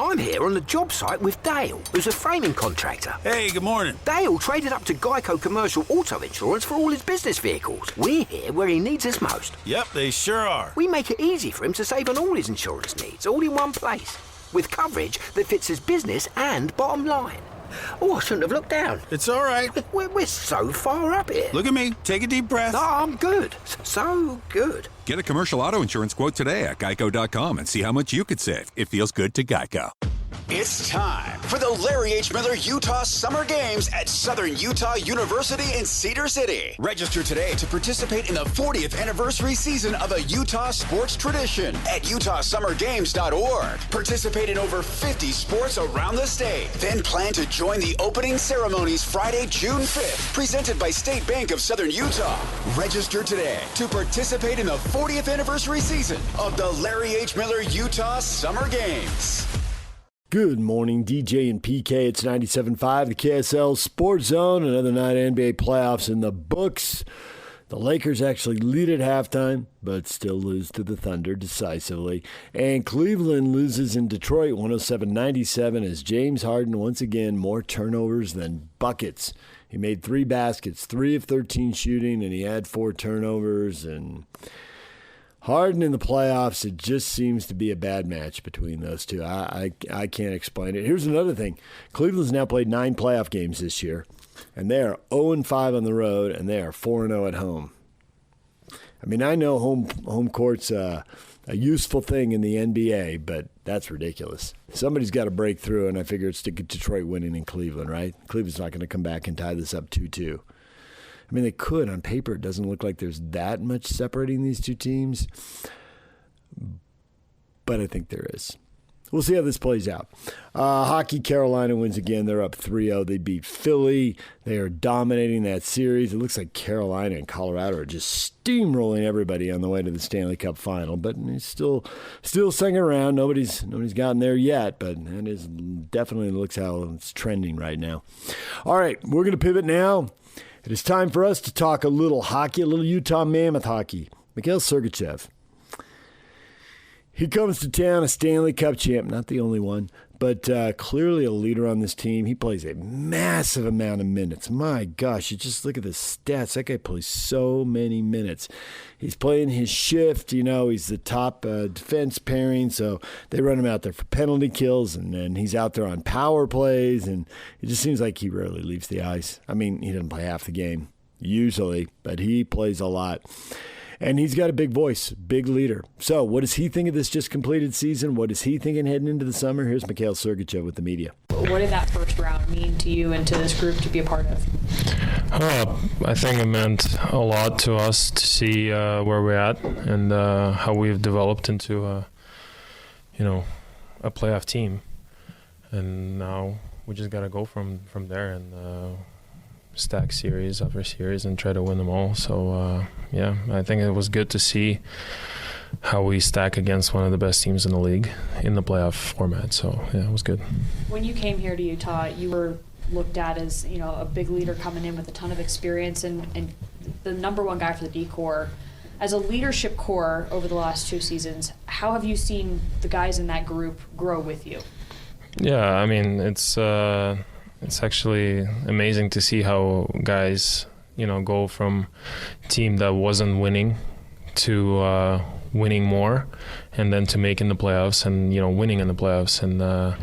I'm here on the job site with Dale, who's a framing contractor. Hey, good morning. Dale traded up to Geico Commercial Auto Insurance for all his business vehicles. We're here where he needs us most. Yep, they sure are. We make it easy for him to save on all his insurance needs, all in one place, with coverage that fits his business and bottom line. Oh, I shouldn't have looked down. It's all right. We're so far up here. Look at me. Take a deep breath. No, I'm good. So good. Get a commercial auto insurance quote today at geico.com and see how much you could save. It feels good to Geico. It's time for the Larry H. Miller Utah Summer Games at Southern Utah University in Cedar City. Register today to participate in the 40th anniversary season of a Utah sports tradition at utahsummergames.org. Participate in over 50 sports around the state. Then plan to join the opening ceremonies Friday, June 5th, presented by State Bank of Southern Utah. Register today to participate in the 40th anniversary season of the Larry H. Miller Utah Summer Games. Good morning, DJ and PK. It's 97.5, the KSL Sports Zone. Another night of NBA playoffs in the books. The Lakers actually lead at halftime, but still lose to the Thunder decisively. And Cleveland loses in Detroit 107-97 as James Harden, once again, more turnovers than buckets. He made 3 baskets, 3 of 13 shooting, and he had 4 turnovers. And Harden in the playoffs, it just seems to be a bad match between those two. I can't explain it. Here's another thing. Cleveland's now played 9 playoff games this year, and they are 0-5 on the road, and they are 4-0 at home. I mean, I know home court's a useful thing in the NBA, but that's ridiculous. Somebody's got to break through, and I figure it's Detroit winning in Cleveland, right? Cleveland's not going to come back and tie this up 2-2. I mean, they could. On paper, it doesn't look like there's that much separating these two teams. But I think there is. We'll see how this plays out. Hockey, Carolina wins again. They're up 3-0. They beat Philly. They are dominating that series. It looks like Carolina and Colorado are just steamrolling everybody on the way to the Stanley Cup final. But it's still singing around. Nobody's gotten there yet. But it is definitely looks how it's trending right now. All right, we're going to pivot now. It is time for us to talk a little hockey, a little Utah Mammoth hockey. Mikhail Sergachev. He comes to town, a Stanley Cup champ, not the only one, but clearly a leader on this team. He plays a massive amount of minutes. My gosh, you just look at the stats. That guy plays so many minutes. He's playing his shift. You know, he's the top defense pairing, so they run him out there for penalty kills, and then he's out there on power plays, and it just seems like he rarely leaves the ice. I mean, he doesn't play half the game, usually, but he plays a lot. And he's got a big voice, big leader. So what does he think of this just completed season? What is he thinking heading into the summer? Here's Mikhail Sergachev with the media. What did that first round mean to you and to this group to be a part of? I think it meant a lot to us to see where we're at and how we've developed into a playoff team. And now we just got to go from there and stack series after series and try to win them all. So, I think it was good to see how we stack against one of the best teams in the league in the playoff format. So, it was good. When you came here to Utah, you were looked at as, a big leader coming in with a ton of experience and the number one guy for the D-Corps. As a leadership core over the last 2 seasons, how have you seen the guys in that group grow with you? Yeah, I mean, it's actually amazing to see how guys, go from a team that wasn't winning to winning more and then to making the playoffs and, winning in the playoffs and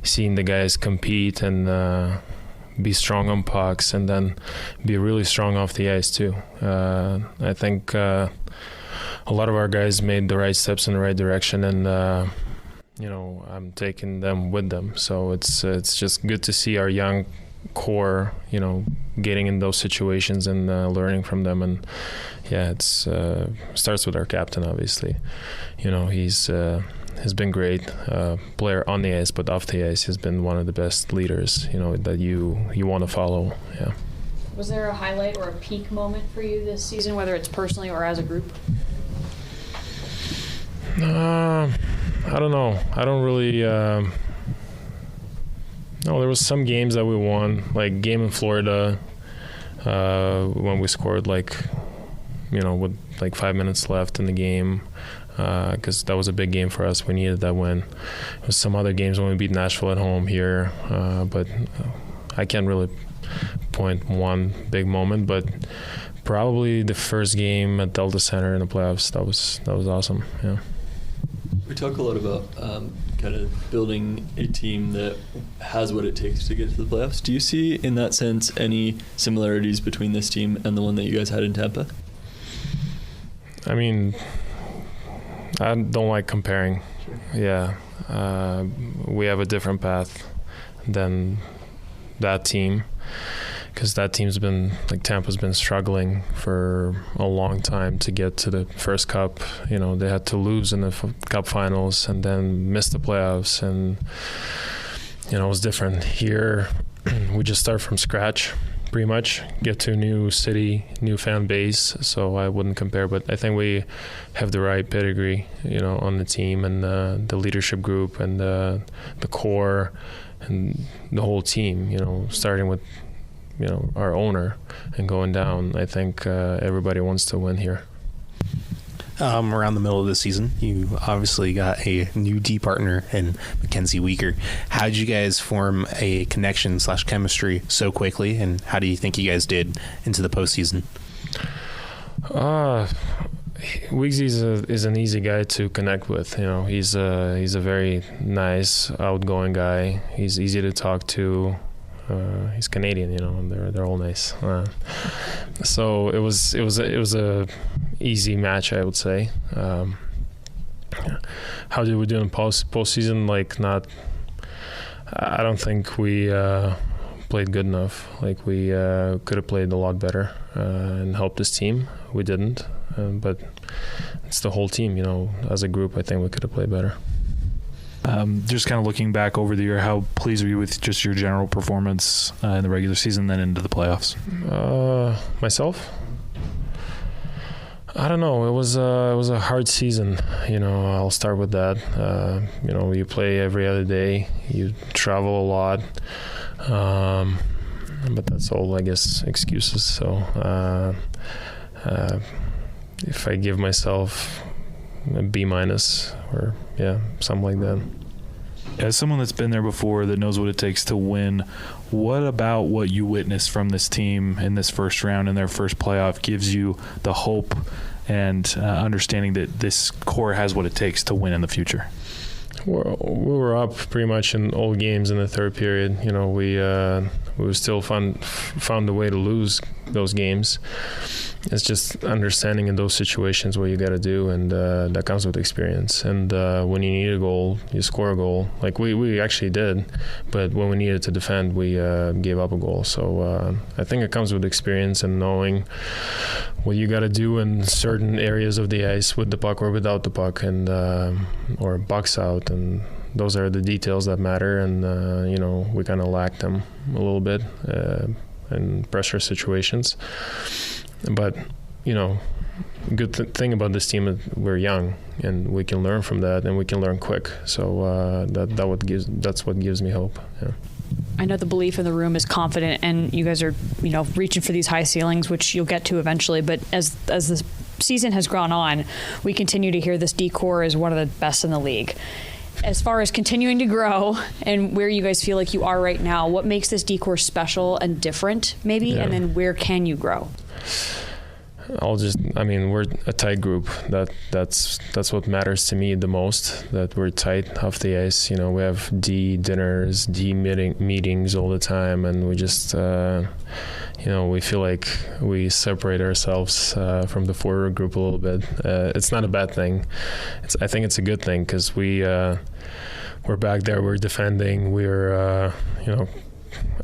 seeing the guys compete and be strong on pucks and then be really strong off the ice too. I think a lot of our guys made the right steps in the right direction and I'm taking them with them. So it's just good to see our young core, getting in those situations and learning from them. And it's starts with our captain, obviously. He's has been great player on the ice, but off the ice, he's been one of the best leaders, that you want to follow. Yeah. Was there a highlight or a peak moment for you this season, whether it's personally or as a group? I don't know. I don't really. No, there was some games that we won, like game in Florida, when we scored with 5 minutes left in the game. because that was a big game for us. We needed that win. There was some other games when we beat Nashville at home here, but I can't really point one big moment, but probably the first game at Delta Center in the playoffs. That was awesome. Yeah. We talk a lot about kind of building a team that has what it takes to get to the playoffs. Do you see, in that sense, any similarities between this team and the one that you guys had in Tampa? I mean, I don't like comparing. Sure. Yeah. We have a different path than that team, because that team's been, like Tampa's been struggling for a long time to get to the first cup. You know, they had to lose in the cup finals and then miss the playoffs, and you know, it was different. Here, we just start from scratch, pretty much, get to a new city, new fan base, so I wouldn't compare, but I think we have the right pedigree, you know, on the team, and the leadership group, and the core, and the whole team, you know, starting with, you know, our owner and going down. I think everybody wants to win here. Around the middle of the season, you obviously got a new D partner in Mackenzie Weegar. How did you guys form a connection / chemistry so quickly, and how do you think you guys did into the postseason? Weegsy is an easy guy to connect with. You know, he's a very nice, outgoing guy. He's easy to talk to. He's Canadian, you know, and they're all nice. So it was a easy match, I would say. How did we do in postseason? Like, not. I don't think we played good enough. Like, we could have played a lot better and helped this team. We didn't, but it's the whole team. You know, as a group, I think we could have played better. Just kind of looking back over the year, how pleased are you with just your general performance in the regular season, then into the playoffs? Myself, I don't know. It was a hard season. You know, I'll start with that. You know, you play every other day. You travel a lot, but that's all, I guess, excuses. So if I give myself a B- or something like that. As someone that's been there before, that knows what it takes to win, what about what you witnessed from this team in this first round, in their first playoff, gives you the hope and understanding that this core has what it takes to win in the future? We were up pretty much in all games in the third period. You know, we still found a way to lose those games. It's just understanding in those situations what you got to do, and that comes with experience. And when you need a goal, you score a goal. Like we actually did, but when we needed to defend, we gave up a goal. So I think it comes with experience and knowing what you got to do in certain areas of the ice, with the puck or without the puck, and or box out, and those are the details that matter. And you know, we kind of lacked them a little bit in pressure situations. But, you know, good thing about this team is we're young, and we can learn from that, and we can learn quick. So that's what gives me hope. Yeah. I know the belief in the room is confident, and you guys are, you know, reaching for these high ceilings, which you'll get to eventually. But as the season has gone on, we continue to hear this D-core is one of the best in the league. As far as continuing to grow and where you guys feel like you are right now, what makes this D-core special and different, maybe? Yeah. And then where can you grow? We're a tight group. That's what matters to me the most, that we're tight off the ice. You know, we have D dinners, D meetings all the time, and we just, you know, we feel like we separate ourselves from the forward group a little bit. It's not a bad thing. I think it's a good thing, because we're back there, we're defending, we're, you know,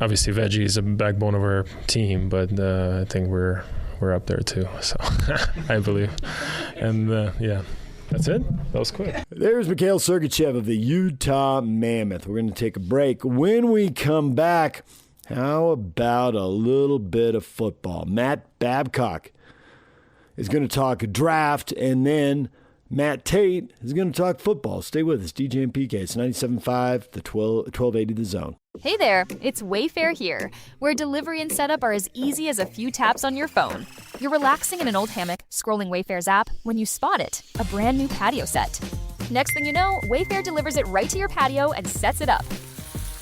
obviously Veggie is a backbone of our team, but I think we're up there too, so I believe. And that's it. That was quick. There's Mikhail Sergachev of the Utah Mammoth. We're going to take a break. When we come back, how about a little bit of football? Matt Babcock is going to talk draft, and then Matt Tait is going to talk football. Stay with us. DJ and PK. It's 97.5, the 1280 The Zone. Hey there, it's Wayfair here, where delivery and setup are as easy as a few taps on your phone. You're relaxing in an old hammock, scrolling Wayfair's app, when you spot it, a brand new patio set. Next thing you know, Wayfair delivers it right to your patio and sets it up.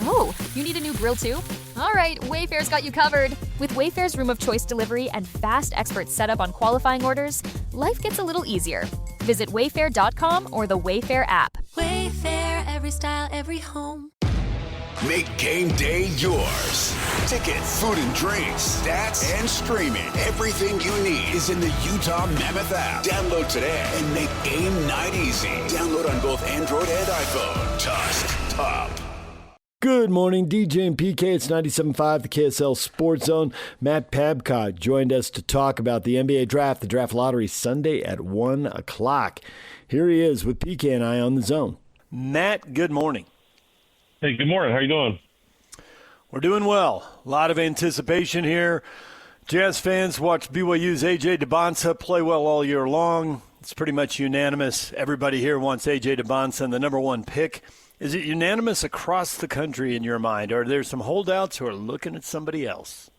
Oh, you need a new grill too? All right, Wayfair's got you covered. With Wayfair's Room of Choice delivery and fast expert setup on qualifying orders, life gets a little easier. Visit wayfair.com or the Wayfair app. Wayfair, every style, every home. Make game day yours. Tickets, food and drinks, stats, and streaming. Everything you need is in the Utah Mammoth app. Download today and make game night easy. Download on both Android and iPhone. Tusk Top. Good morning, DJ and PK. It's 97.5, the KSL Sports Zone. Matt Babcock joined us to talk about the NBA draft, the draft lottery, Sunday at 1 o'clock. Here he is with PK and I on the Zone. Matt, good morning. Hey, good morning. How you doing? We're doing well. A lot of anticipation here. Jazz fans watch BYU's A.J. DeBonsa play well all year long. It's pretty much unanimous. Everybody here wants A.J. DeBonsa and the number one pick. Is it unanimous across the country in your mind, or are there some holdouts who are looking at somebody else?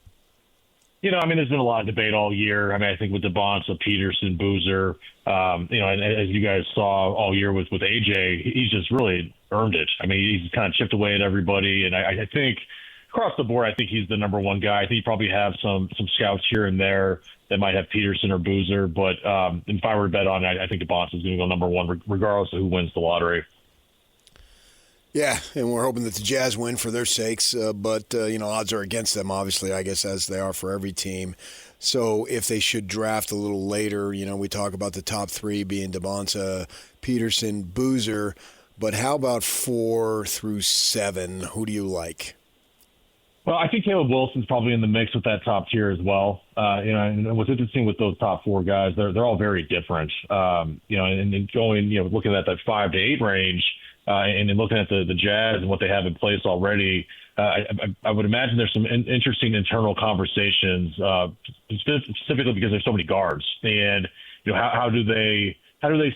You know, I mean, there's been a lot of debate all year. I mean, I think with DeBonsa, Peterson, Boozer, and as you guys saw all year with AJ, he's just really earned it. I mean, he's kind of chipped away at everybody, and I think across the board, I think he's the number one guy. I think you probably have some scouts here and there that might have Peterson or Boozer, but if I were to bet on it, I think DeBonsa is going to go number one regardless of who wins the lottery. Yeah, and we're hoping that the Jazz win for their sakes, but odds are against them, obviously, I guess, as they are for every team. So if they should draft a little later, we talk about the top three being DeBonsa, Peterson, Boozer, but how about 4 through 7? Who do you like? Well, I think Caleb Wilson's probably in the mix with that top tier as well. And what's interesting with those top 4 guys, they're all very different. And going, looking at that 5 to 8 range, and then looking at the Jazz and what they have in place already, I would imagine there's some interesting internal conversations, specifically because there's so many guards. And how do they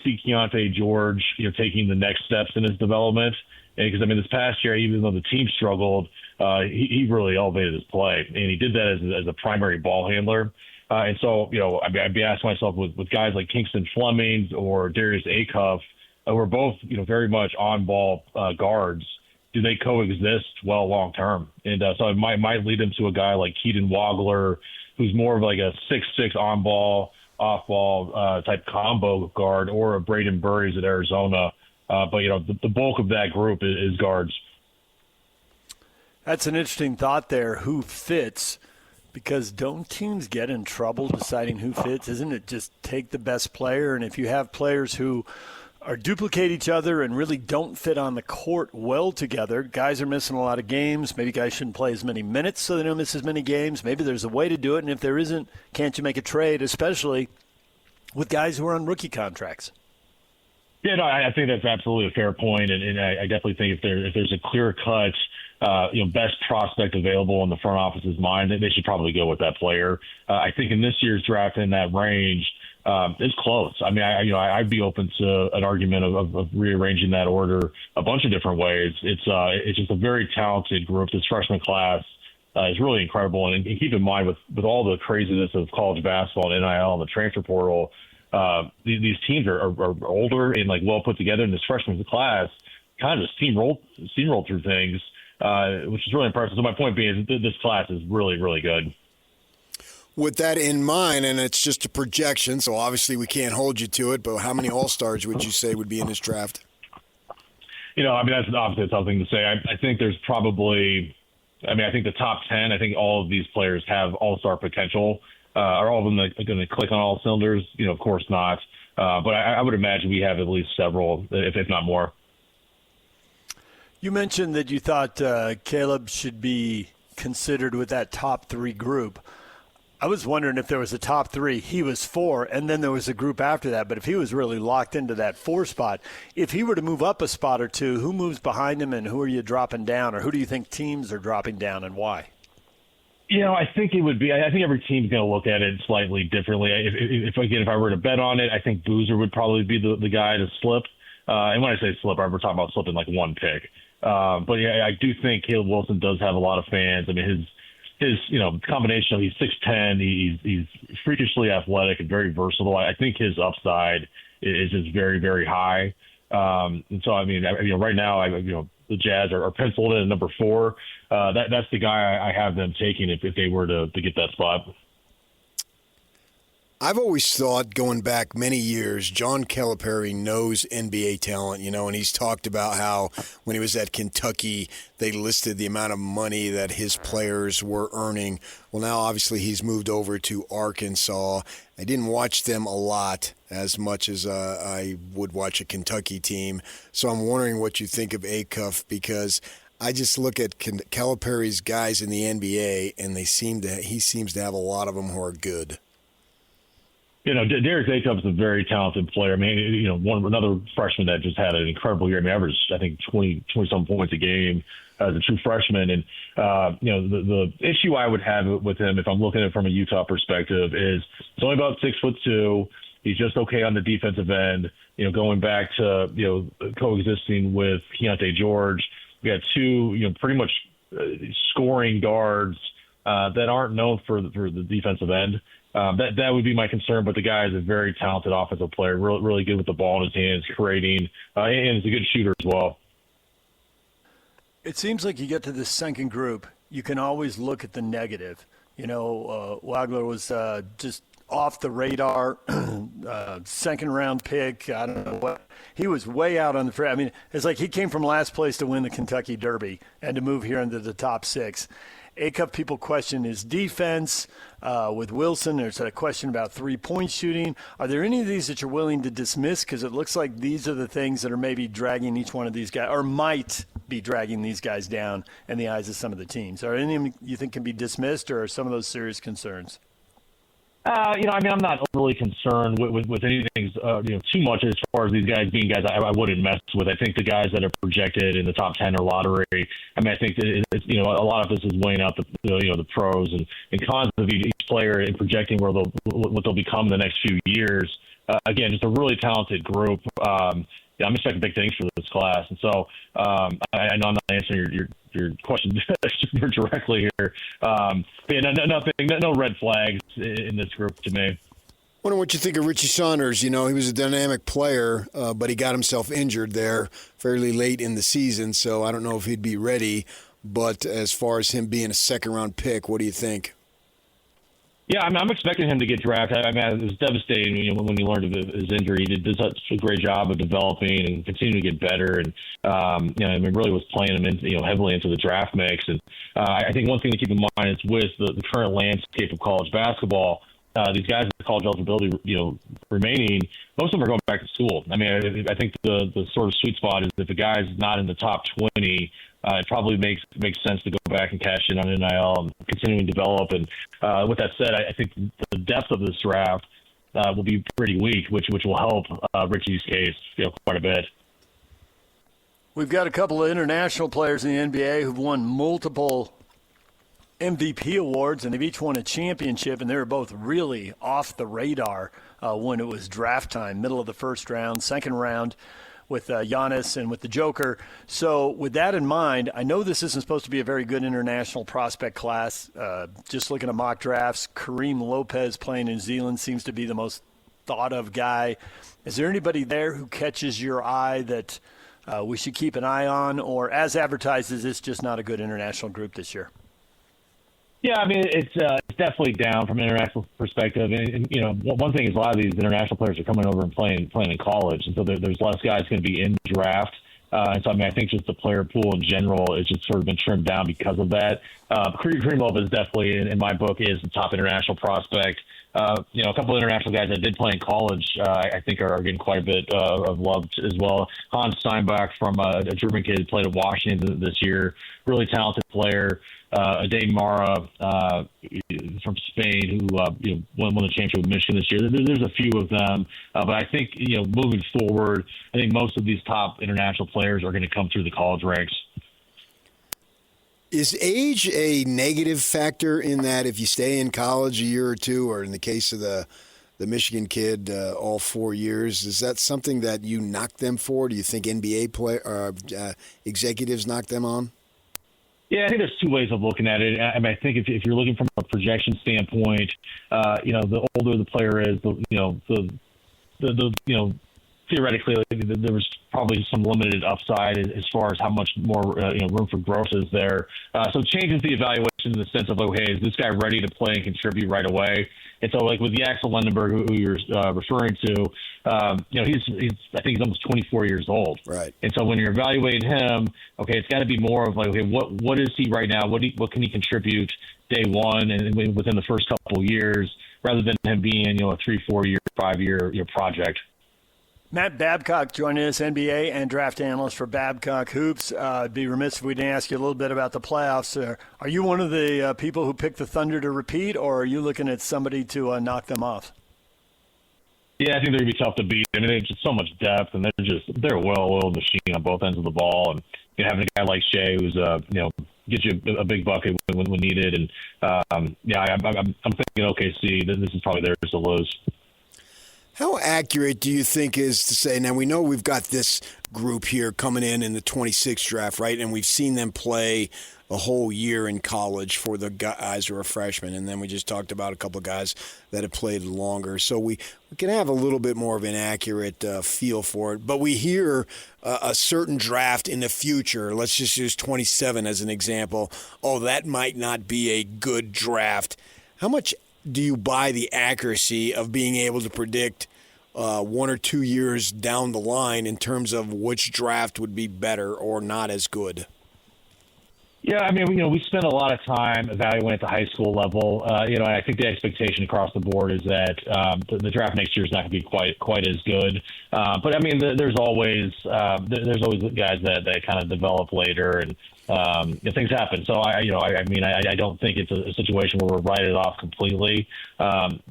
see Keontae George taking the next steps in his development? Because this past year, even though the team struggled, he really elevated his play, and he did that as a primary ball handler. And so I'd be asking myself with guys like Kingston Fleming or Darius Acuff, who are both, very much on-ball guards. Do they coexist well long-term? And so it might lead them to a guy like Keaton Wagler, who's more of like a 6'6" on-ball, off-ball type combo guard, or a Braden Burries at Arizona. But the bulk of that group is guards. That's an interesting thought there, who fits, because don't teams get in trouble deciding who fits? Isn't it just take the best player? And if you have players who duplicate each other and really don't fit on the court well together. Guys are missing a lot of games. Maybe guys shouldn't play as many minutes so they don't miss as many games. Maybe there's a way to do it, and if there isn't, can't you make a trade, especially with guys who are on rookie contracts? Yeah, no, I think that's absolutely a fair point, and I definitely think if there's a clear-cut best prospect available in the front office's mind, they should probably go with that player. I think in this year's draft in that range, it's close. I mean, I'd be open to an argument of rearranging that order a bunch of different ways. It's just a very talented group. This freshman class is really incredible. And keep in mind, with all the craziness of college basketball and NIL and the transfer portal, these teams are older and well put together. And this freshman class kind of just steamrolled through things, which is really impressive. So my point being is this class is really, really good. With that in mind, and it's just a projection, so obviously we can't hold you to it, but how many All-Stars would you say would be in this draft? That's obviously a tough thing to say. I think there's probably – I think the top 10, I think all of these players have All-Star potential. Are all of them going to click on all cylinders? Of course not. But I would imagine we have at least several, if not more. You mentioned that you thought Caleb should be considered with that top 3 group. I was wondering if there was a top 3. He was 4, and then there was a group after that. But if he was really locked into that 4 spot, if he were to move up a spot or two, who moves behind him and who are you dropping down? Or who do you think teams are dropping down and why? I think it would be. I think every team's going to look at it slightly differently. If I were to bet on it, I think Boozer would probably be the guy to slip. And when I say slip, we're talking about slipping like one pick. But yeah, I do think Caleb Wilson does have a lot of fans. I mean, his combination of he's 6'10", he's freakishly athletic and very versatile. I think his upside is just very, very high. And so, I mean, right now, the Jazz are penciled in at number 4. That's the guy I have them taking if they were to get that spot. I've always thought, going back many years, John Calipari knows NBA talent, and he's talked about how when he was at Kentucky, they listed the amount of money that his players were earning. Well, now obviously he's moved over to Arkansas. I didn't watch them a lot, as much as I would watch a Kentucky team. So I'm wondering what you think of Acuff, because I just look at Calipari's guys in the NBA, and he seems to have a lot of them who are good. Derek Acuff is a very talented player. I mean, another freshman that just had an incredible year. I mean, averaged, I think, 20-some points a game as a true freshman. And, the issue I would have with him, if I'm looking at it from a Utah perspective, is he's only about 6'2". He's just okay on the defensive end. Going back to, coexisting with Keontae George, we got 2, pretty much scoring guards that aren't known for the defensive end. That would be my concern, but the guy is a very talented offensive player, really good with the ball in his hands, creating, and he's a good shooter as well. It seems like you get to this second group, you can always look at the negative. Wagler was just off the radar, second-round pick. I don't know what. He was way out on the front. I mean, it's like he came from last place to win the Kentucky Derby and to move here into the top 6. Acuff, people question his defense. With Wilson, there's a question about three-point shooting. Are there any of these that you're willing to dismiss? Because it looks like these are the things that are maybe dragging each one of these guys, or might be dragging these guys down in the eyes of some of the teams. Are any of them you think can be dismissed, or are some of those serious concerns? I'm not really concerned with anything, too much as far as these guys being guys I wouldn't mess with. I think the guys that are projected in the top 10 or lottery, I think that it's, a lot of this is weighing out the pros and cons of each player and projecting what they'll become in the next few years. Again, just a really talented group. I'm expecting big things for this class. And so I know I'm not answering your question directly here. No red flags in this group to me. Wonder what you think of Richie Saunders. He was a dynamic player, but he got himself injured there fairly late in the season, so I don't know if he'd be ready. But as far as him being a second-round pick, what do you think? Yeah, I'm expecting him to get drafted. It was devastating when he learned of his injury. He did such a great job of developing and continuing to get better, and really was playing him heavily into the draft mix. And I think one thing to keep in mind is with the current landscape of college basketball, these guys with college eligibility, remaining, most of them are going back to school. I think the sort of sweet spot is if a guy's not in the top 20. It probably makes sense to go back and cash in on NIL and continuing to develop. And with that said, I think the depth of this draft will be pretty weak, which will help Richie's case quite a bit. We've got a couple of international players in the NBA who've won multiple MVP awards, and they've each won a championship, and they were both really off the radar when it was draft time, middle of the first round, second round, with Giannis and with the Joker. So with that in mind, I know this isn't supposed to be a very good international prospect class. Just looking at mock drafts, Kareem Lopez playing in New Zealand seems to be the most thought of guy. Is there anybody there who catches your eye that we should keep an eye on, or as advertised, is this just not a good international group this year? Yeah, it's definitely down from an international perspective. And one thing is a lot of these international players are coming over and playing in college, and so there's less guys going to be in the draft. And so I think just the player pool in general has just sort of been trimmed down because of that. Kareem Lopez definitely, in my book, is the top international prospect. A couple of international guys that did play in college, I think are getting quite a bit of love as well. Hans Steinbach from a German kid who played at Washington this year, really talented player. Ade Mara from Spain, who won the championship with Michigan this year. There's a few of them, but I think moving forward, I think most of these top international players are going to come through the college ranks. Is age a negative factor in that if you stay in college a year or two, or in the case of the Michigan kid, all 4 years, is that something that you knock them for? Do you think NBA executives knock them on? Yeah, I think there's two ways of looking at it. I mean, I think if you're looking from a projection standpoint, the older the player is, theoretically, there was probably some limited upside as far as how much more room for growth is there. So it changes the evaluation in the sense of, hey, is this guy ready to play and contribute right away? And so, like with the Axel Lindenberg, who you're referring to, I think he's almost 24 years old. Right. And so when you're evaluating him, okay, it's got to be more of like, okay, what is he right now? What can he contribute day one and within the first couple of years, rather than him being a 3-4 year, 5 year project. Matt Babcock joining us, NBA and draft analyst for Babcock Hoops. It'd be remiss if we didn't ask you a little bit about the playoffs. Are you one of the people who picked the Thunder to repeat, or are you looking at somebody to knock them off? Yeah, I think they're going to be tough to beat. I mean, there's just so much depth, and they're a well-oiled machine on both ends of the ball. And having a guy like Shea who's gets you a big bucket when needed. And I'm thinking OKC. This is probably theirs to lose. How accurate do you think is to say, now we know we've got this group here coming in the 26th draft, right? And we've seen them play a whole year in college for the guys who are freshmen. And then we just talked about a couple of guys that have played longer. So we can have a little bit more of an accurate feel for it. But we hear a certain draft in the future. Let's just use 27 as an example. Oh, that might not be a good draft. How much do you buy the accuracy of being able to predict 1 or 2 years down the line in terms of which draft would be better or not as good? Yeah, I mean, we spend a lot of time evaluating at the high school level. I think the expectation across the board is that the draft next year is not going to be quite as good. But I mean, there's always guys that kind of develop later, and things happen. So I don't think it's a situation where we're writing it off completely. But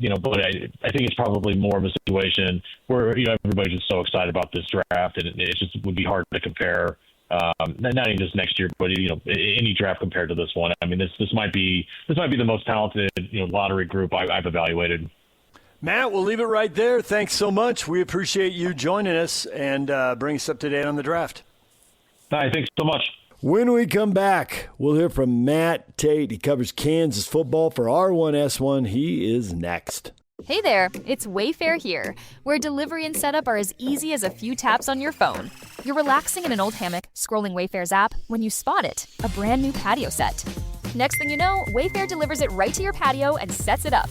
I think it's probably more of a situation where everybody's just so excited about this draft, and it just would be hard to compare. Not even just next year, but any draft compared to this one. I mean, this might be the most talented lottery group I've evaluated. Matt, we'll leave it right there. Thanks so much. We appreciate you joining us and bring us up to date on the draft. All right, thanks so much. When we come back, we'll hear from Matt Tait. He covers Kansas football for R1S1. He is next. Hey there, it's Wayfair here, where delivery and setup are as easy as a few taps on your phone. You're relaxing in an old hammock, scrolling Wayfair's app, when you spot it, a brand new patio set. Next thing you know, Wayfair delivers it right to your patio and sets it up.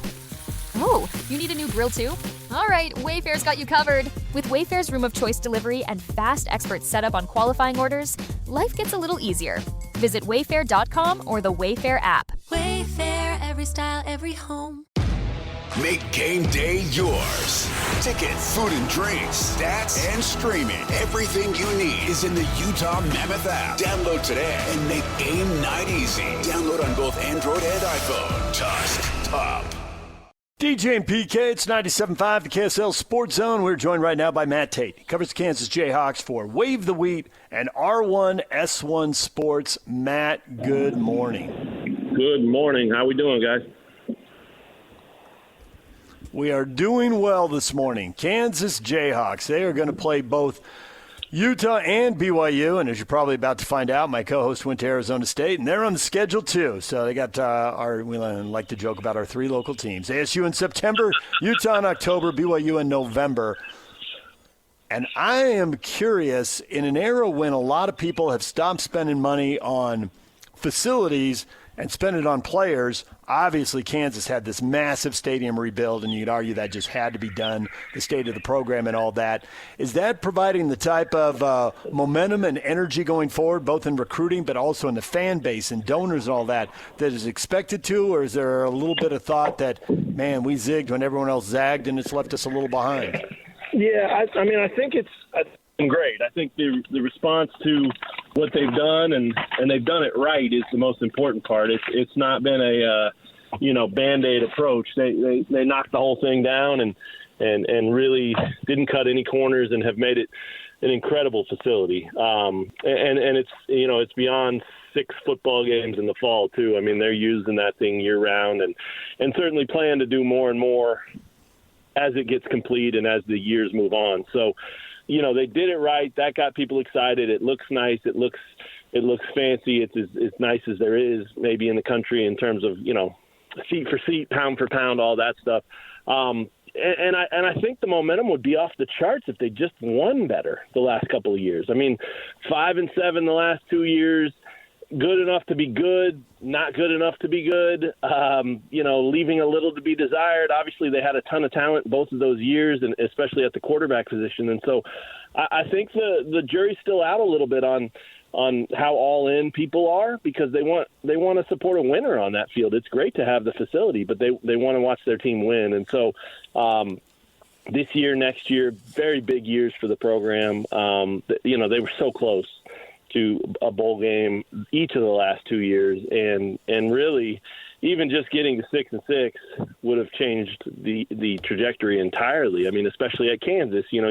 Oh, you need a new grill too? All right, Wayfair's got you covered. With Wayfair's Room of Choice delivery and fast expert setup on qualifying orders, life gets a little easier. Visit wayfair.com or the Wayfair app. Wayfair, every style, every home. Make game day yours. Tickets, food and drinks, stats, and streaming. Everything you need is in the Utah Mammoth app. Download today and make game night easy. Download on both Android and iPhone. Tusk Top. DJ and PK, it's 97.5, the KSL Sports Zone. We're joined right now by Matt Tait. He covers the Kansas Jayhawks for Wave the Wheat and R1S1 Sports. Matt, good morning. Good morning. How we doing, guys? We are doing well this morning. Kansas Jayhawks, they are going to play both Utah and BYU, and as you're probably about to find out, my co-host went to Arizona State, and they're on the schedule too. So they got we like to joke about our three local teams. ASU in September, Utah in October, BYU in November. And I am curious, in an era when a lot of people have stopped spending money on facilities and spend it on players, obviously Kansas had this massive stadium rebuild, and you'd argue that just had to be done, the state of the program and all that. Is that providing the type of momentum and energy going forward, both in recruiting but also in the fan base and donors and all that is expected to, or is there a little bit of thought that, man, we zigged when everyone else zagged and it's left us a little behind? Yeah, I think it's been great. I think the response to what they've done and they've done it right is the most important part. It's not been a Band-Aid approach. They knocked the whole thing down and really didn't cut any corners and have made it an incredible facility. And it's it's beyond 6 football games in the fall too. I mean, they're using that thing year round, and certainly plan to do more and more as it gets complete and as the years move on. So, they did it right. That got people excited. It looks nice. It looks fancy. It's as nice as there is maybe in the country in terms of, seat for seat, pound for pound, all that stuff. And I think the momentum would be off the charts if they just won better the last couple of years. I mean, 5-7 the last 2 years, good enough to be good, not good enough to be good, leaving a little to be desired. Obviously, they had a ton of talent both of those years, and especially at the quarterback position. And so I think the jury's still out a little bit on how all in people are, because they want to support a winner on that field. It's great to have the facility, but they want to watch their team win. And so this year, next year, very big years for the program. They were so close to a bowl game each of the last 2 years, and really even just getting to 6-6 would have changed the trajectory entirely. I mean, especially at Kansas, you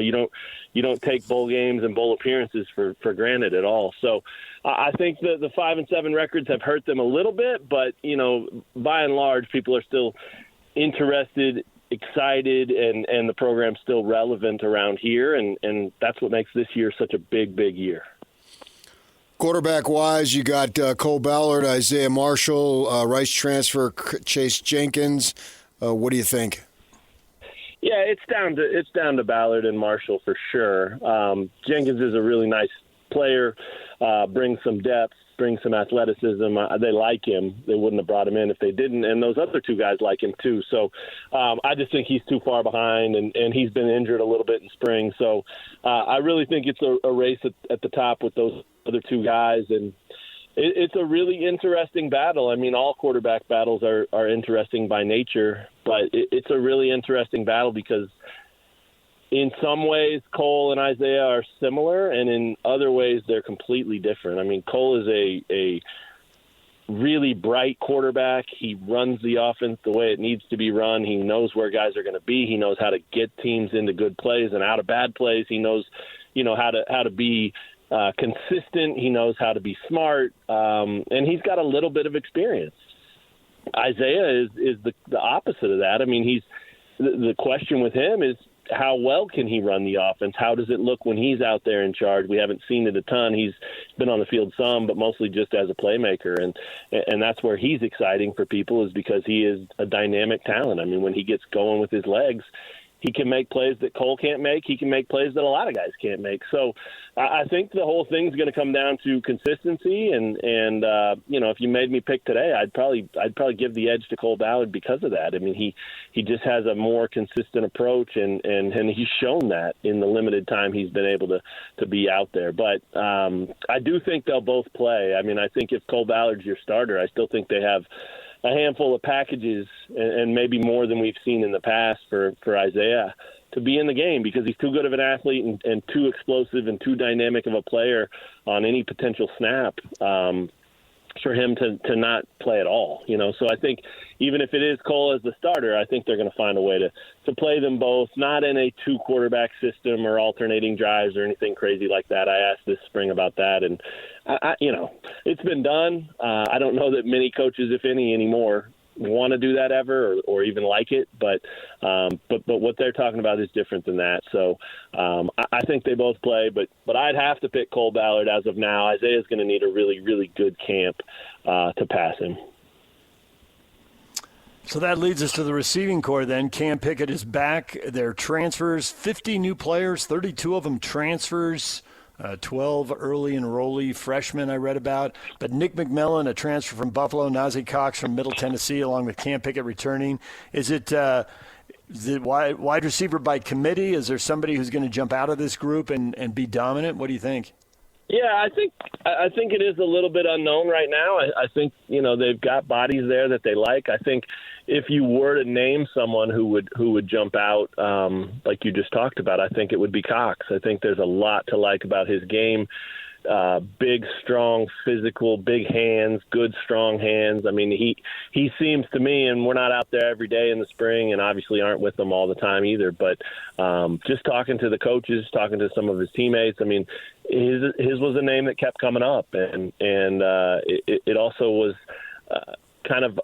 don't take bowl games and bowl appearances for granted at all. So I think the 5-7 records have hurt them a little bit, but by and large, people are still interested, excited, and the program's still relevant around here, and that's what makes this year such a big year. Quarterback-wise, you got Cole Ballard, Isaiah Marshall, Rice transfer, Chase Jenkins. What do you think? Yeah, it's down to Ballard and Marshall for sure. Jenkins is a really nice player, brings some depth, brings some athleticism. They like him. They wouldn't have brought him in if they didn't, and those other two guys like him too. So I just think he's too far behind, and he's been injured a little bit in spring. So I really think it's a race at the top with those other two guys, and it's a really interesting battle. I mean, all quarterback battles are interesting by nature, but it's a really interesting battle because in some ways Cole and Isaiah are similar, and in other ways they're completely different. I mean, Cole is a really bright quarterback. He runs the offense the way it needs to be run. He knows where guys are going to be. He knows how to get teams into good plays and out of bad plays. He knows, how to be consistent. He knows how to be smart, and he's got a little bit of experience. Isaiah is the opposite of that. I mean, the question with him is, how well can he run the offense? How does it look when he's out there in charge? We haven't seen it a ton. He's been on the field some, but mostly just as a playmaker. And that's where he's exciting for people, is because he is a dynamic talent. I mean, when he gets going with his legs, he can make plays that Cole can't make. He can make plays that a lot of guys can't make. So I think the whole thing's going to come down to consistency. And if you made me pick today, I'd probably give the edge to Cole Ballard because of that. I mean, he just has a more consistent approach, and he's shown that in the limited time he's been able to be out there. But I do think they'll both play. I mean, I think if Cole Ballard's your starter, I still think they have a handful of packages, and maybe more than we've seen in the past for Isaiah to be in the game, because he's too good of an athlete and too explosive and too dynamic of a player on any potential snap for him to not play at all. So I think even if it is Cole as the starter, I think they're going to find a way to play them both, not in a 2-quarterback system or alternating drives or anything crazy like that. I asked this spring about that, and I it's been done. I don't know that many coaches, if any anymore, want to do that ever or even like it, but what they're talking about is different than that. So I think they both play, but I'd have to pick Cole Ballard as of now. Isaiah's going to need a really, really good camp to pass him. So that leads us to the receiving corps then. Cam Pickett is back. Their transfers, 50 new players, 32 of them transfers. 12 early enrollee freshmen I read about. But Nick McMillan, a transfer from Buffalo, Najee Cox from Middle Tennessee, along with Cam Pickett returning. Is it wide receiver by committee? Is there somebody who's going to jump out of this group and be dominant? What do you think? Yeah, I think it is a little bit unknown right now. I think they've got bodies there that they like. I think if you were to name someone who would jump out, like you just talked about, I think it would be Cox. I think there's a lot to like about his game. big, strong, physical, big hands, good, strong hands. I mean, he seems to me, and we're not out there every day in the spring and obviously aren't with them all the time either, but just talking to the coaches, talking to some of his teammates, I mean, his was a name that kept coming up, and it also was kind of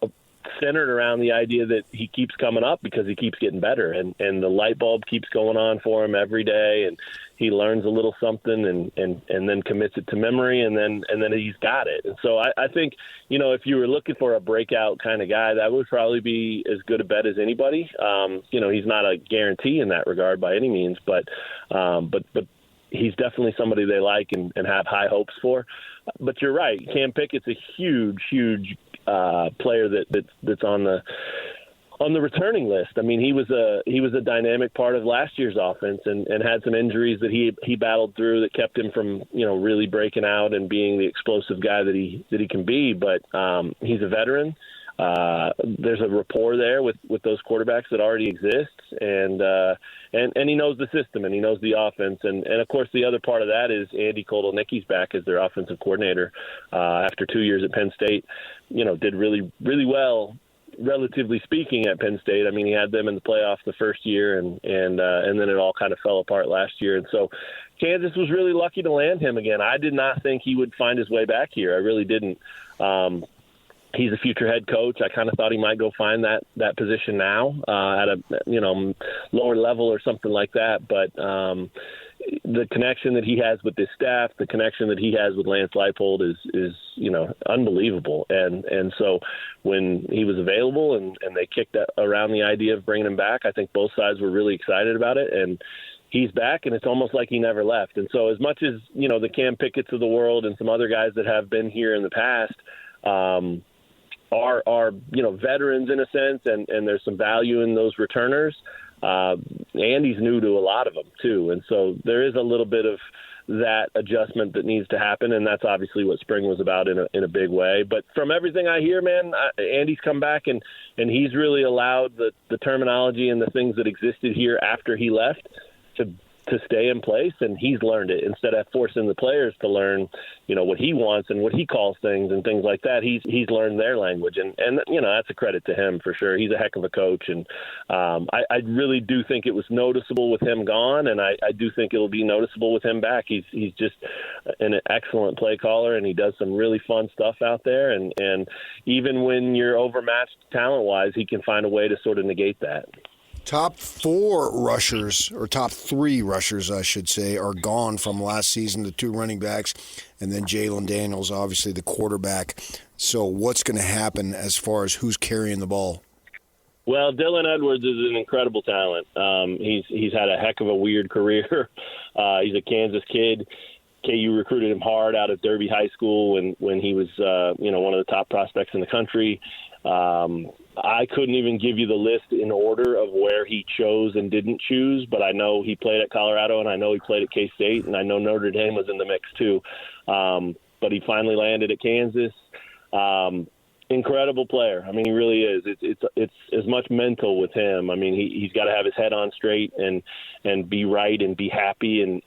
centered around the idea that he keeps coming up because he keeps getting better, and the light bulb keeps going on for him every day, and he learns a little something and then commits it to memory, and then he's got it. And so I think, you know, if you were looking for a breakout kind of guy, that would probably be as good a bet as anybody. You know, he's not a guarantee in that regard by any means, but he's definitely somebody they like and have high hopes for. But you're right, Cam Pickett's a huge player that's on the returning list. I mean, he was a dynamic part of last year's offense and had some injuries that he battled through that kept him from, you know, really breaking out and being the explosive guy that he can be. But he's a veteran. There's a rapport there with those quarterbacks that already exists, and he knows the system and he knows the offense, and of course the other part of that is Andy Kotelnicki's back as their offensive coordinator after 2 years at Penn State. You know, did really well, relatively speaking, at Penn State. I mean, he had them in the playoffs the first year, and then it all kind of fell apart last year, and so Kansas was really lucky to land him again. I did not think he would find his way back here. I really didn't. He's a future head coach. I kind of thought he might go find that position now at a lower level or something like that. But the connection that he has with his staff, the connection that he has with Lance Leipold is unbelievable. And so when he was available and they kicked around the idea of bringing him back, I think both sides were really excited about it. And he's back, and it's almost like he never left. And so as much as, you know, the Cam Pickett's of the world and some other guys that have been here in the past are veterans in a sense, and there's some value in those returners. Andy's new to a lot of them too, and so there is a little bit of that adjustment that needs to happen, and that's obviously what spring was about in a big way. But from everything I hear, man, Andy's come back and he's really allowed the terminology and the things that existed here after he left to stay in place, and he's learned it instead of forcing the players to learn, you know, what he wants and what he calls things and things like that. He's learned their language, and you know, that's a credit to him for sure. He's a heck of a coach, and I really do think it was noticeable with him gone, and I do think it'll be noticeable with him back. He's just an excellent play caller, and he does some really fun stuff out there, and even when you're overmatched talent-wise, he can find a way to sort of negate that. Top 4 rushers, or top 3 rushers, I should say, are gone from last season, the 2 running backs, and then Jalen Daniels, obviously the quarterback. So what's going to happen as far as who's carrying the ball? Well, Dylan Edwards is an incredible talent. He's had a heck of a weird career. He's a Kansas kid. KU recruited him hard out of Derby High School when he was one of the top prospects in the country. I couldn't even give you the list in order of where he chose and didn't choose, but I know he played at Colorado, and I know he played at K-State, and I know Notre Dame was in the mix too. But he finally landed at Kansas. Incredible player. I mean, he really is. It's as much mental with him. I mean, he's got to have his head on straight and be right and be happy and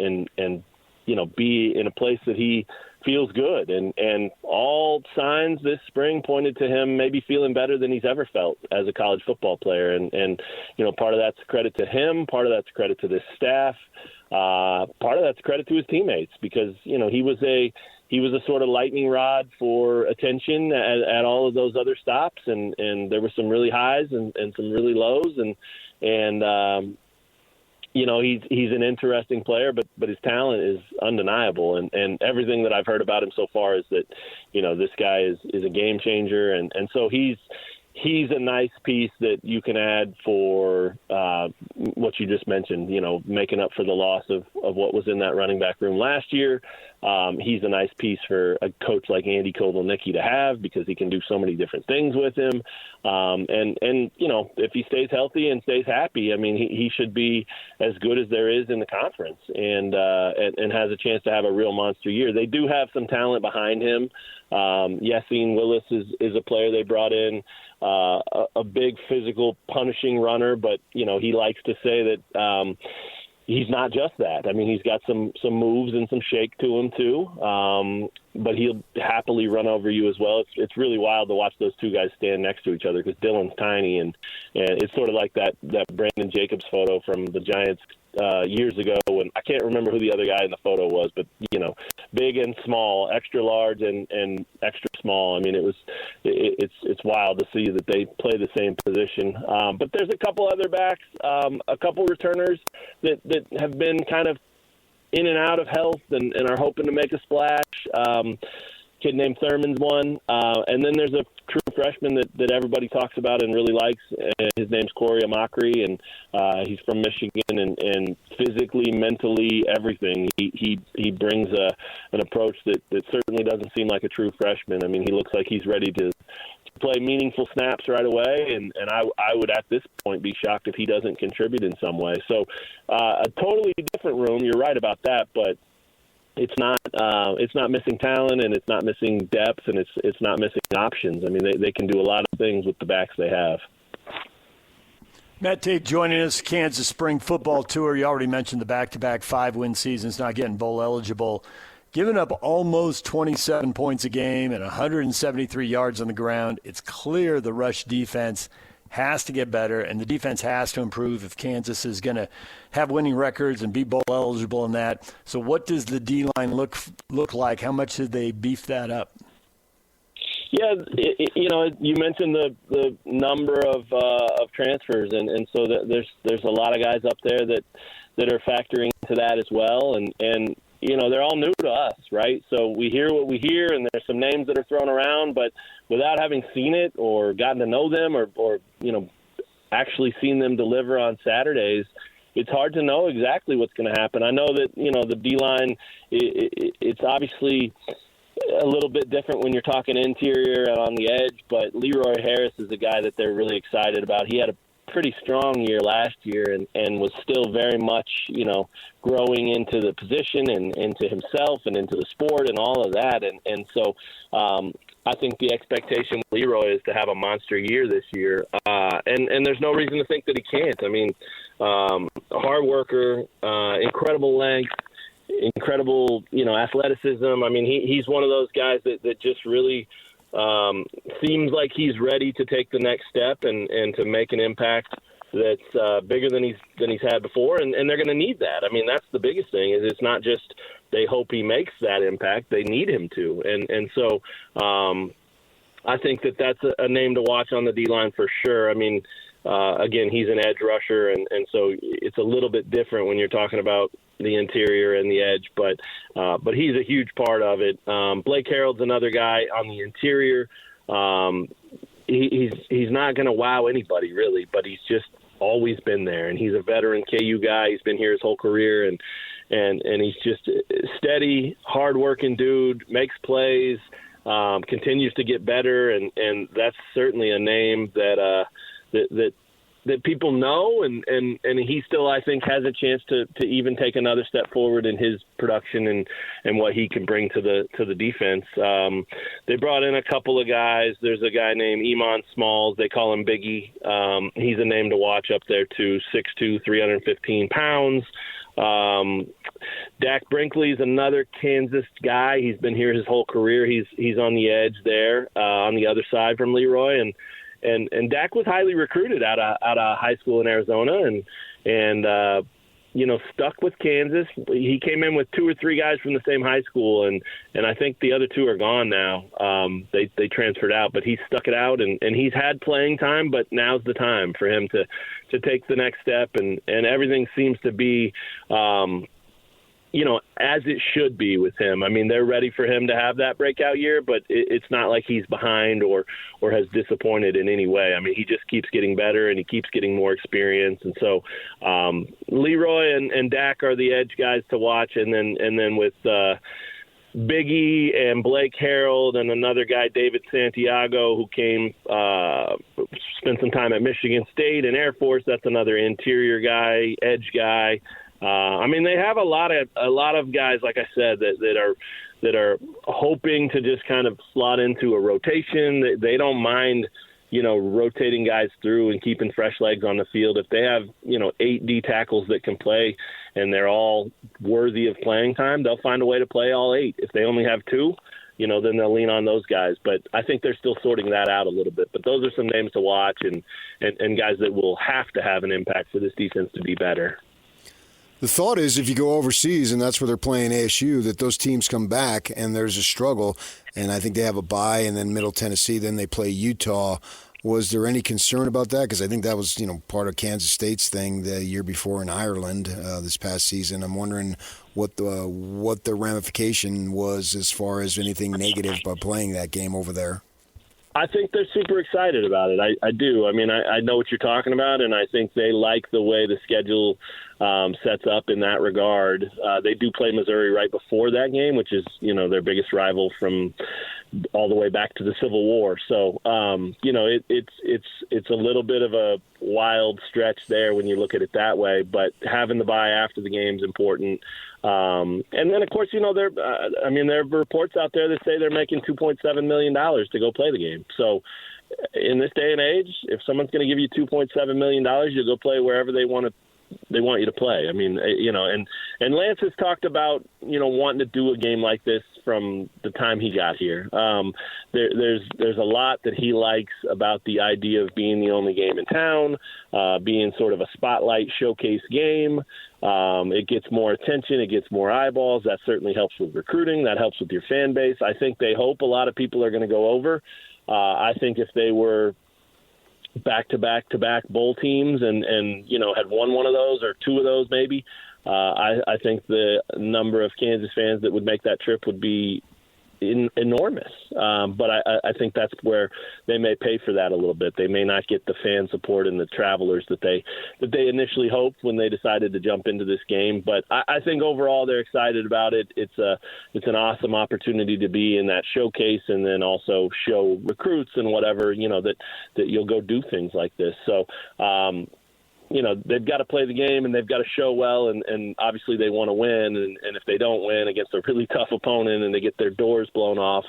be in a place that he feels good, and all signs this spring pointed to him maybe feeling better than he's ever felt as a college football player, and part of that's credit to him, part of that's credit to this staff, part of that's credit to his teammates, because he was a sort of lightning rod for attention at all of those other stops, and there were some really highs and some really lows, and he's an interesting player, but his talent is undeniable. And everything that I've heard about him so far is that, this guy is a game changer. And so he's a nice piece that you can add for what you just mentioned, making up for the loss of what was in that running back room last year. He's a nice piece for a coach like Andy Kotelnicki to have, because he can do so many different things with him. And if he stays healthy and stays happy, I mean, he should be as good as there is in the conference, and has a chance to have a real monster year. They do have some talent behind him. Yassine Willis is a player they brought in, a big physical punishing runner, but he likes to say that he's not just that. I mean, he's got some moves and some shake to him too. But he'll happily run over you as well. It's really wild to watch those two guys stand next to each other because Dylan's tiny, and it's sort of like that Brandon Jacobs photo from the Giants years ago, and I can't remember who the other guy in the photo was, but big and small, extra large and extra small. I mean, it's wild to see that they play the same position. But there's a couple other backs, a couple returners that have been kind of in and out of health and are hoping to make a splash. Kid named Thurman's one. And then there's a true freshman that everybody talks about and really likes. His name's Corey Amakri, and he's from Michigan, and physically, mentally, everything. He brings an approach that certainly doesn't seem like a true freshman. I mean, he looks like he's ready to play meaningful snaps right away, and I would at this point be shocked if he doesn't contribute in some way. So a totally different room. You're right about that, but it's not missing talent, and it's not missing depth, and it's not missing options. I mean, they can do a lot of things with the backs they have. Matt Tait joining us, Kansas Spring Football Tour. You already mentioned the back-to-back 5-win seasons, not getting bowl eligible. Giving up almost 27 points a game and 173 yards on the ground. It's clear the rush defense has to get better, and the defense has to improve if Kansas is going to have winning records and be bowl eligible in that. So what does the D-line look like? How much did they beef that up? Yeah, you mentioned the number of transfers, and so there's a lot of guys up there that are factoring into that as well, and they're all new to us, right? So we hear what we hear, and there's some names that are thrown around, but without having seen it or gotten to know them or actually seen them deliver on Saturdays, it's hard to know exactly what's going to happen. I know that, the D-line, it's obviously a little bit different when you're talking interior and on the edge, but Leroy Harris is a guy that they're really excited about. He had a pretty strong year last year and was still very much, growing into the position and into himself and into the sport and all of that. And so I think the expectation with Leroy is to have a monster year this year. And there's no reason to think that he can't. I mean, hard worker, incredible length, incredible, athleticism. I mean, he's one of those guys that just really seems like he's ready to take the next step and to make an impact that's bigger than he's had before, and they're going to need that. I mean, that's the biggest thing. Is it's not just they hope he makes that impact; they need him to, and so I think that's a name to watch on the D-line for sure. I mean, again, he's an edge rusher, and so it's a little bit different when you're talking about the interior and the edge, but he's a huge part of it. Blake Harreld's another guy on the interior. He's not going to wow anybody really, but he's just always been there, and he's a veteran KU guy. He's been here his whole career, and he's just steady, hard-working dude, makes plays, continues to get better, and that's certainly a name that people know, and he still, I think, has a chance to even take another step forward in his production and what he can bring to the defense. They brought in a couple of guys. There's a guy named Iman Smalls. They call him Biggie. He's a name to watch up there too, 6'2", 315 pounds. Dak Brinkley's another Kansas guy. He's been here his whole career. He's on the edge there, on the other side from Leroy, and Dak was highly recruited out of high school in Arizona, and stuck with Kansas. He came in with 2 or 3 guys from the same high school, and I think the other 2 are gone now. They transferred out, but he stuck it out, and he's had playing time, but now's the time for him to take the next step, and everything seems to be as it should be with him. I mean, they're ready for him to have that breakout year, but it's not like he's behind or has disappointed in any way. I mean, he just keeps getting better, and he keeps getting more experience. And so Leroy and Dak are the edge guys to watch. And then with Biggie and Blake Harreld and another guy, David Santiago, who came, spent some time at Michigan State and Air Force. That's another interior guy, edge guy. I mean, they have a lot of guys, like I said, that are hoping to just kind of slot into a rotation. They don't mind, rotating guys through and keeping fresh legs on the field. If they have, 8 D tackles that can play and they're all worthy of playing time, they'll find a way to play all 8. If they only have 2, then they'll lean on those guys. But I think they're still sorting that out a little bit. But those are some names to watch and guys that will have to have an impact for this defense to be better. The thought is if you go overseas, and that's where they're playing ASU, that those teams come back and there's a struggle, and I think they have a bye, and then Middle Tennessee, then they play Utah. Was there any concern about that? Because I think that was part of Kansas State's thing the year before in Ireland this past season. I'm wondering what the ramification was as far as anything negative by playing that game over there. I think they're super excited about it. I do. I mean, I know what you're talking about, and I think they like the way the schedule sets up in that regard. They do play Missouri right before that game, which is, their biggest rival from all the way back to the Civil War. So, it's a little bit of a wild stretch there when you look at it that way, but having the bye after the game is important. And then, of course, there are reports out there that say they're making $2.7 million to go play the game. So in this day and age, if someone's going to give you $2.7 million, you'll go play wherever they want you to play. I mean, and Lance has talked about, wanting to do a game like this from the time he got here. There's a lot that he likes about the idea of being the only game in town, being sort of a spotlight showcase game. It gets more attention. It gets more eyeballs. That certainly helps with recruiting. That helps with your fan base. I think they hope a lot of people are going to go over. I think if they were back-to-back bowl teams and had won one of those or 2 of those maybe, I think the number of Kansas fans that would make that trip would be enormous. But I think that's where they may pay for that a little bit. They may not get the fan support and the travelers that they initially hoped when they decided to jump into this game. But I think overall they're excited about it. It's an awesome opportunity to be in that showcase and then also show recruits and whatever, that you'll go do things like this. So, they've got to play the game and they've got to show well, and obviously they want to win. And if they don't win against a really tough opponent and they get their doors blown off,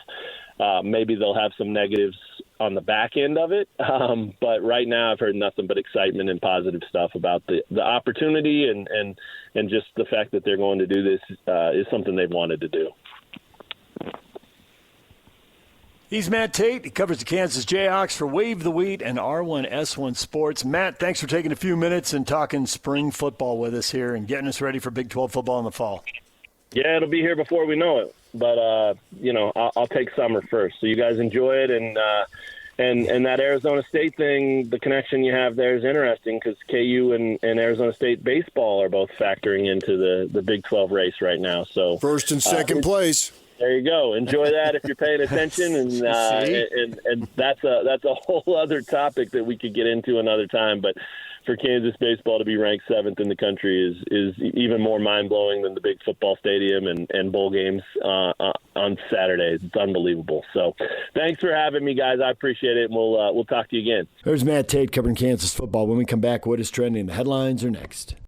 maybe they'll have some negatives on the back end of it. But right now I've heard nothing but excitement and positive stuff about the opportunity and just the fact that they're going to do this is something they've wanted to do. He's Matt Tait. He covers the Kansas Jayhawks for Wave the Wheat and R1S1 Sports. Matt, thanks for taking a few minutes and talking spring football with us here and getting us ready for Big 12 football in the fall. Yeah, it'll be here before we know it. But, I'll take summer first. So you guys enjoy it. And that Arizona State thing, the connection you have there is interesting because KU and Arizona State baseball are both factoring into the Big 12 race right now. So first and second place. There you go. Enjoy that if you're paying attention, and that's a whole other topic that we could get into another time. But for Kansas baseball to be ranked 7th in the country is even more mind blowing than the big football stadium and bowl games on Saturdays. It's unbelievable. So thanks for having me, guys. I appreciate it, and we'll talk to you again. There's Matt Tait covering Kansas football. When we come back, what is trending? The headlines are next.